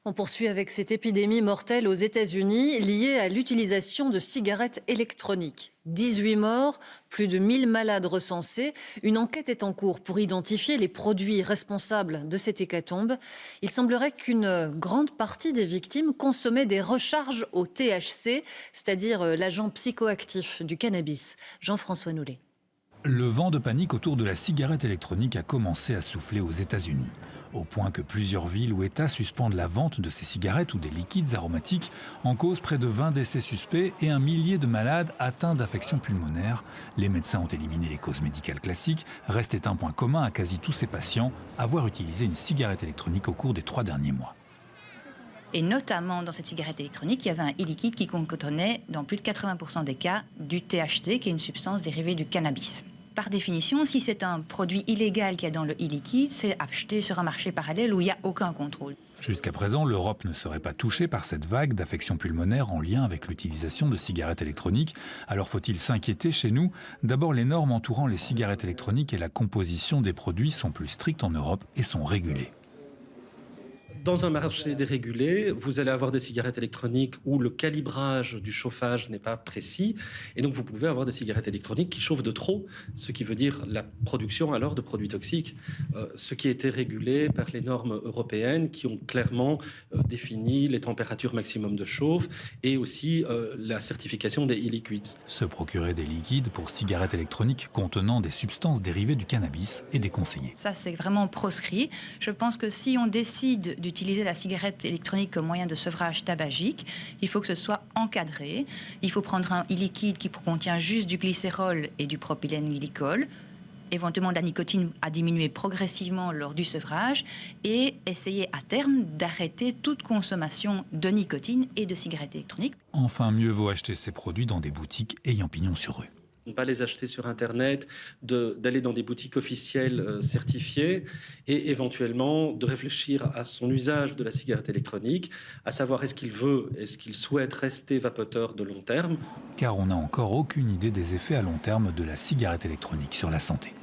On poursuit avec cette épidémie mortelle aux États-Unis liée à l'utilisation de cigarettes électroniques. 18 morts, plus de 1000 malades recensés. Une enquête est en cours pour identifier les produits responsables de cette hécatombe. Il semblerait qu'une grande partie des victimes consommaient des recharges au THC, c'est-à-dire l'agent psychoactif du cannabis. Jean-François Noulet. Le vent de panique autour de la cigarette électronique a commencé à souffler aux États-Unis, au point que plusieurs villes ou États suspendent la vente de ces cigarettes ou des liquides aromatiques, en cause près de 20 décès suspects et un millier de malades atteints d'affections pulmonaires. Les médecins ont éliminé les causes médicales classiques. Restait un point commun à quasi tous ces patients, avoir utilisé une cigarette électronique au cours des 3 derniers mois. Et notamment dans cette cigarette électronique, il y avait un e-liquide qui contenait, dans plus de 80% des cas, du THC, qui est une substance dérivée du cannabis. Par définition, si c'est un produit illégal qu'il y a dans le e-liquide, c'est acheté sur un marché parallèle où il n'y a aucun contrôle. Jusqu'à présent, l'Europe ne serait pas touchée par cette vague d'affections pulmonaires en lien avec l'utilisation de cigarettes électroniques. Alors faut-il s'inquiéter chez nous? D'abord, les normes entourant les cigarettes électroniques et la composition des produits sont plus strictes en Europe et sont régulées. Dans un marché dérégulé, vous allez avoir des cigarettes électroniques où le calibrage du chauffage n'est pas précis. Et donc, vous pouvez avoir des cigarettes électroniques qui chauffent de trop, ce qui veut dire la production alors de produits toxiques. Ce qui a été régulé par les normes européennes qui ont clairement défini les températures maximum de chauffe et aussi la certification des e-liquids. Se procurer des liquides pour cigarettes électroniques contenant des substances dérivées du cannabis est déconseillé. Ça, c'est vraiment proscrit. Je pense que si on décide d'utiliser la cigarette électronique comme moyen de sevrage tabagique, il faut que ce soit encadré. Il faut prendre un e-liquide qui contient juste du glycérol et du propylène glycol, éventuellement de la nicotine à diminuer progressivement lors du sevrage et essayer à terme d'arrêter toute consommation de nicotine et de cigarettes électroniques. Enfin, mieux vaut acheter ces produits dans des boutiques ayant pignon sur rue. Ne pas les acheter sur Internet, d'aller dans des boutiques officielles certifiées et éventuellement de réfléchir à son usage de la cigarette électronique, à savoir est-ce qu'il souhaite rester vapoteur de long terme. Car on n'a encore aucune idée des effets à long terme de la cigarette électronique sur la santé.